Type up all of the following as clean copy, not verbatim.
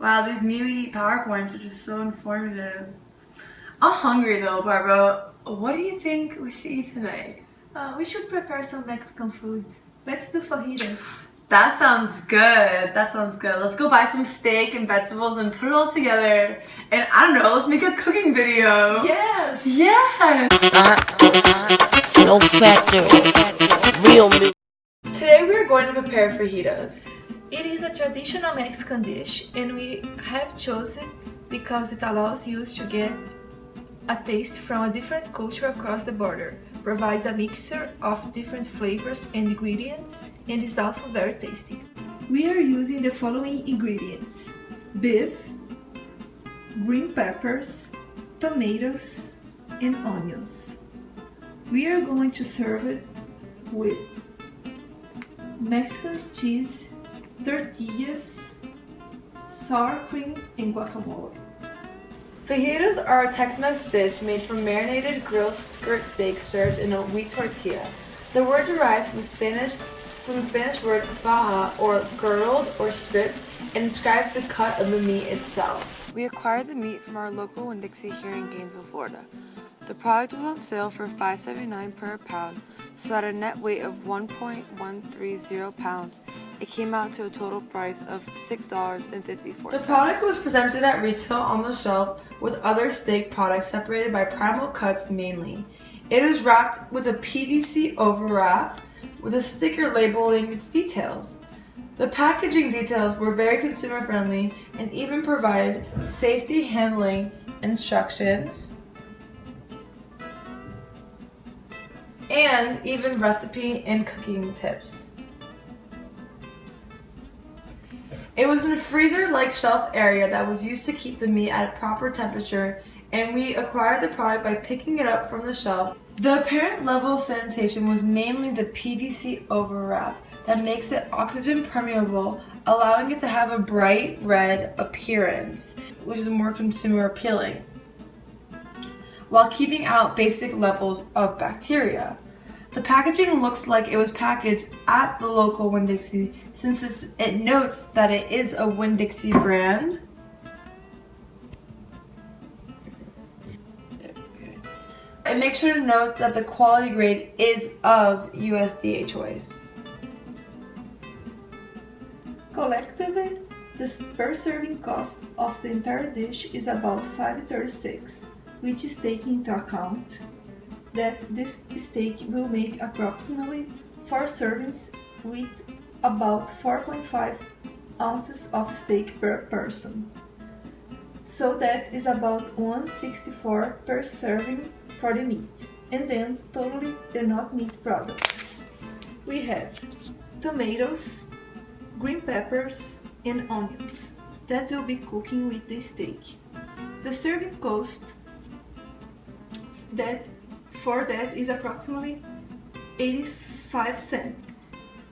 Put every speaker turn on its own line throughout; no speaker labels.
Wow, these MeWe PowerPoints are just so informative. I'm hungry though, Barbara. What do you think we should eat tonight?
We should prepare some Mexican food. Let's do fajitas.
That sounds good. That sounds good. Let's go buy some steak and vegetables and put it all together. And I don't know, let's make a cooking video.
Yes!
Yes!
Flow Factor, real me.
Today we are going to prepare fajitas.
It is a traditional Mexican dish and we have chosen because it allows you to get a taste from a different culture across the border, provides a mixture of different flavors and ingredients, and is also very tasty. We are using the following ingredients: beef, green peppers, tomatoes, and onions. We are going to serve it with Mexican cheese, tortillas, sour cream, and guacamole.
Fajitas are a Tex-Mex dish made from marinated grilled skirt steak served in a wheat tortilla. The word derives from the Spanish word faja, or girdled or stripped, and describes the cut of the meat itself. We acquired the meat from our local Winn-Dixie here in Gainesville, Florida. The product was on sale for $5.79 per pound, so at a net weight of 1.130 pounds, it came out to a total price of $6.54. The product was presented at retail on the shelf with other steak products separated by primal cuts mainly. It is wrapped with a PVC overwrap with a sticker labeling its details. The packaging details were very consumer friendly and even provided safety handling instructions and even recipe and cooking tips. It was in a freezer-like shelf area that was used to keep the meat at a proper temperature, and we acquired the product by picking it up from the shelf. The apparent level of sanitation was mainly the PVC overwrap that makes it oxygen permeable, allowing it to have a bright red appearance, which is more consumer appealing, while keeping out basic levels of bacteria. The packaging looks like it was packaged at the local Winn-Dixie since it notes that it is a Winn-Dixie brand. And make sure to note that the quality grade is of USDA choice.
Collectively, the per serving cost of the entire dish is about $5.36, which is taking into account that this steak will make approximately 4 servings with about 4.5 ounces of steak per person. So that is about $1.64 per serving for the meat, and then totally the not meat products. We have tomatoes, green peppers, and onions that will be cooking with the steak. The serving cost for that is approximately 85 cents.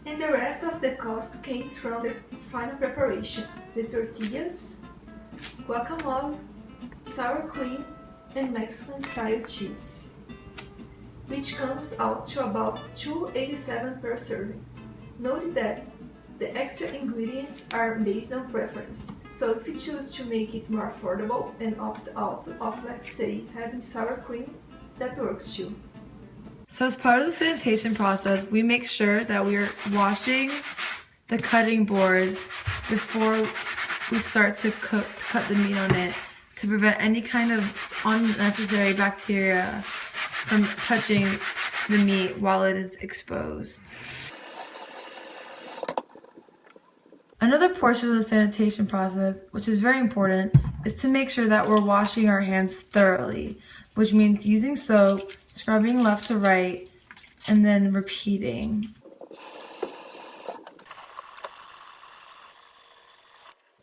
And the rest of the cost comes from the final preparation: the tortillas, guacamole, sour cream, and Mexican style cheese, which comes out to about $2.87 per serving. Note that the extra ingredients are based on preference, so if you choose to make it more affordable and opt out of, let's say, having sour cream, that works too.
So as part of the sanitation process, we make sure that we are washing the cutting board before we start to cut the meat on it, to prevent any kind of unnecessary bacteria from touching the meat while it is exposed. Another portion of the sanitation process, which is very important, is to make sure that we're washing our hands thoroughly, which means using soap, scrubbing left to right, and then repeating.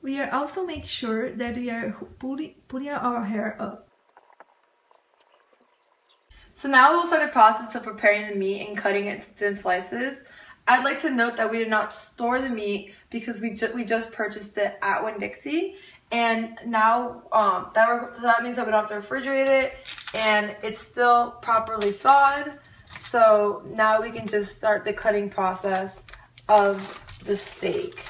We are also make sure that we are putting our hair up.
So now we'll start the process of preparing the meat and cutting it in thin slices. I'd like to note that we did not store the meat because we just purchased it at Winn-Dixie, and now that means that we don't have to refrigerate it, and it's still properly thawed. So now we can just start the cutting process of the steak.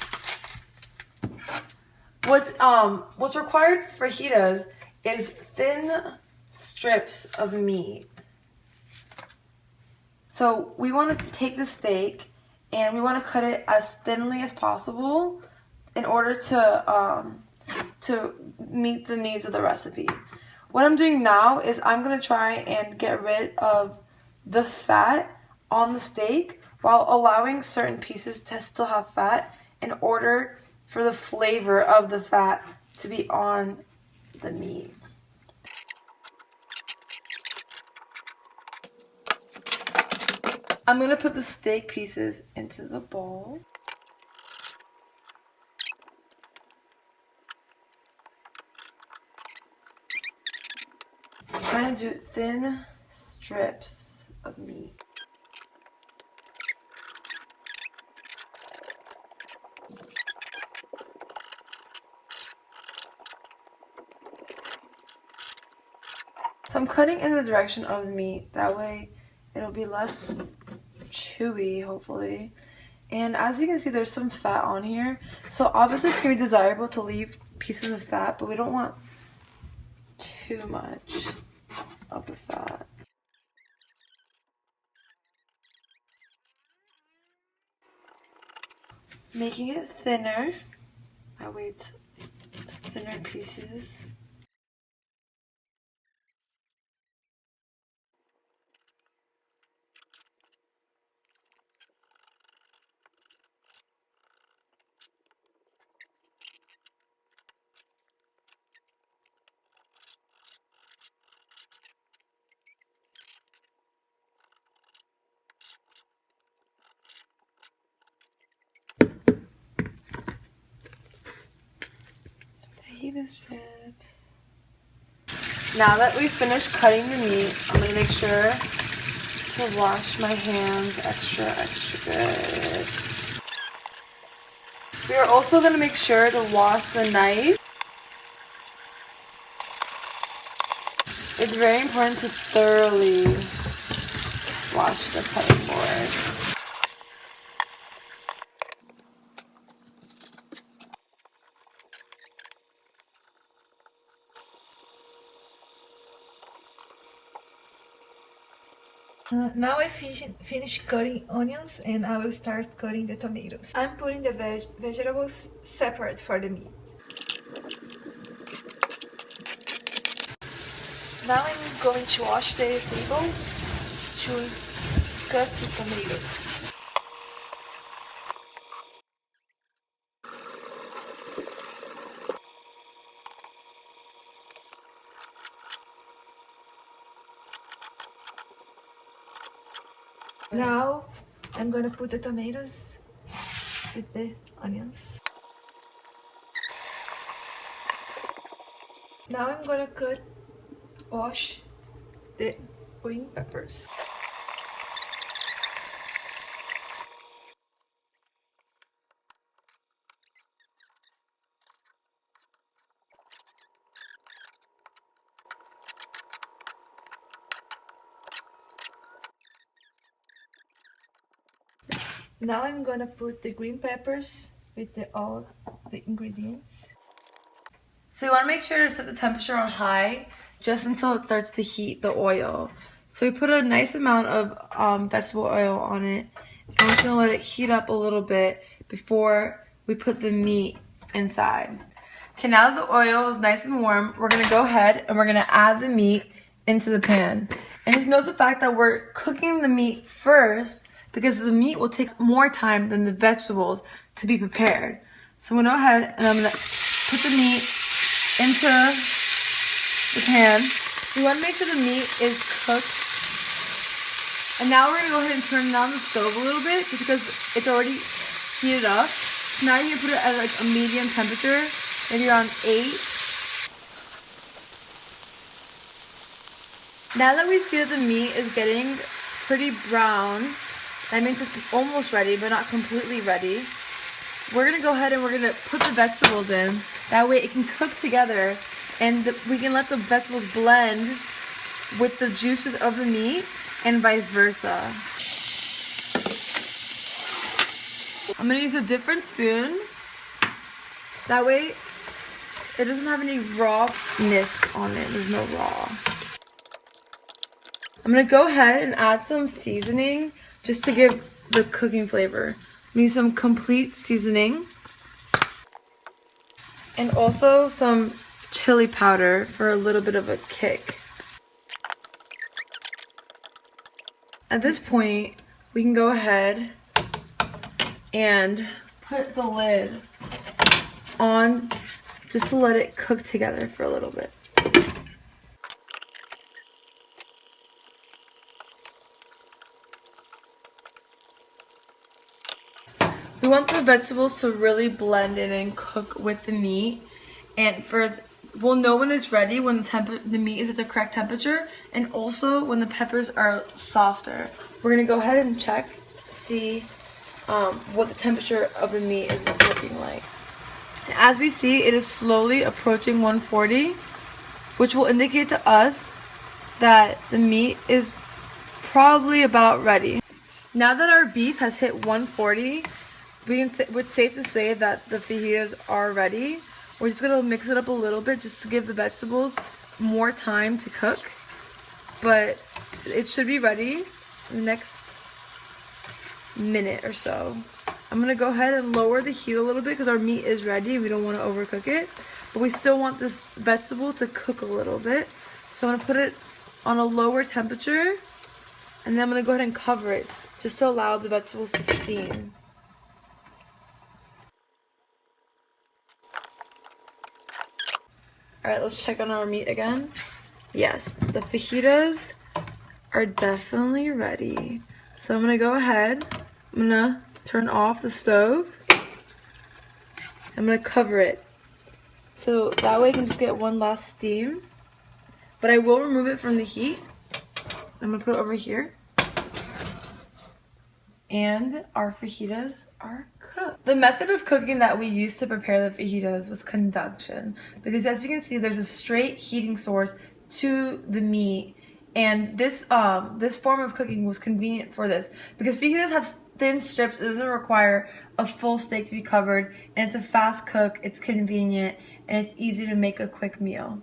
What's required for fajitas is thin strips of meat. So we want to take the steak and we want to cut it as thinly as possible in order to meet the needs of the recipe. What I'm doing now is I'm going to try and get rid of the fat on the steak while allowing certain pieces to still have fat in order for the flavor of the fat to be on the meat. I'm going to put the steak pieces into the bowl. I'm trying to do thin strips of meat. So I'm cutting in the direction of the meat, that way it'll be less chewy, hopefully. And as you can see, there's some fat on here, so obviously it's going to be desirable to leave pieces of fat, but we don't want too much of the fat. Making it thinner, that way it's thinner pieces. The strips. Now that we've finished cutting the meat, I'm going to make sure to wash my hands extra good. We are also going to make sure to wash the knife. It's very important to thoroughly wash the cutting board.
Now I finish cutting onions and I will start cutting the tomatoes. I'm putting the vegetables separate for the meat. Now I'm going to wash the table to cut the tomatoes. Now I'm gonna put the tomatoes with the onions. Now I'm gonna wash the green peppers. Now I'm gonna put the green peppers with all the ingredients.
So you want to make sure to set the temperature on high just until it starts to heat the oil. So we put a nice amount of vegetable oil on it. And we're just going to let it heat up a little bit before we put the meat inside. Okay, now that the oil is nice and warm, we're going to go ahead and we're going to add the meat into the pan. And just note the fact that we're cooking the meat first because the meat will take more time than the vegetables to be prepared. So I'm going to go ahead and I'm going to put the meat into the pan. We want to make sure the meat is cooked. And now we're going to go ahead and turn down the stove a little bit just because it's already heated up. So now you're going to put it at like a medium temperature, maybe around 8. Now that we see that the meat is getting pretty brown, that means it's almost ready, but not completely ready. We're going to go ahead and we're going to put the vegetables in. That way it can cook together and we can let the vegetables blend with the juices of the meat and vice versa. I'm going to use a different spoon. That way it doesn't have any rawness on it. There's no raw. I'm gonna go ahead and add some seasoning just to give the cooking flavor. I need some complete seasoning and also some chili powder for a little bit of a kick. At this point, we can go ahead and put the lid on just to let it cook together for a little bit. We want the vegetables to really blend in and cook with the meat, and we'll know when it's ready when the meat is at the correct temperature, and also when the peppers are softer. We're gonna go ahead and check, see what the temperature of the meat is looking like. As we see, it is slowly approaching 140, which will indicate to us that the meat is probably about ready. Now that our beef has hit 140, it's safe to say that the fajitas are ready. We're just gonna mix it up a little bit just to give the vegetables more time to cook, but it should be ready in the next minute or so. I'm gonna go ahead and lower the heat a little bit because our meat is ready. We don't want to overcook it, but we still want this vegetable to cook a little bit. So I'm gonna put it on a lower temperature, and then I'm gonna go ahead and cover it just to allow the vegetables to steam. Alright, let's check on our meat again. Yes, the fajitas are definitely ready. So I'm gonna go ahead, I'm gonna turn off the stove. I'm gonna cover it. So that way I can just get one last steam. But I will remove it from the heat. I'm gonna put it over here. And our fajitas are cooked. The method of cooking that we used to prepare the fajitas was conduction, because as you can see, there's a straight heating source to the meat, and this form of cooking was convenient for this because fajitas have thin strips. It doesn't require a full steak to be covered, and it's a fast cook. It's convenient, and it's easy to make a quick meal.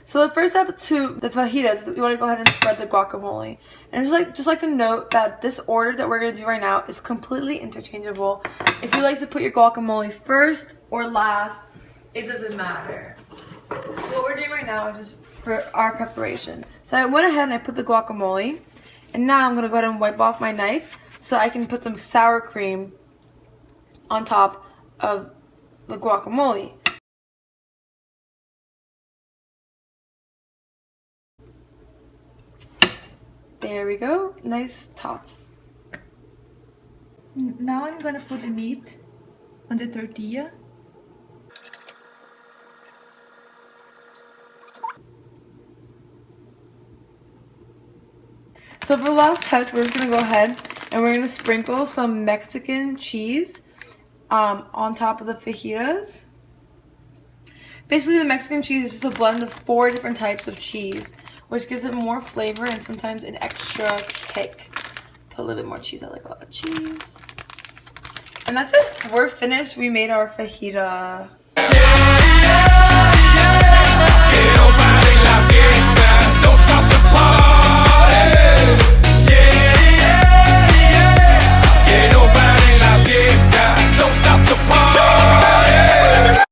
So the first step to the fajitas is you want to go ahead and spread the guacamole. And just like to note that this order that we're going to do right now is completely interchangeable. If you like to put your guacamole first or last, it doesn't matter. What we're doing right now is just for our preparation. So I went ahead and I put the guacamole. And now I'm going to go ahead and wipe off my knife so I can put some sour cream on top of the guacamole. There we go, nice top.
Now I'm gonna put the meat on the tortilla.
So for the last touch, we're just gonna go ahead and we're gonna sprinkle some Mexican cheese on top of the fajitas. Basically, the Mexican cheese is just a blend of 4 different types of cheese, which gives it more flavor and sometimes an extra kick. Put a little bit more cheese. I like a lot of cheese. And that's it. We're finished. We made our fajita.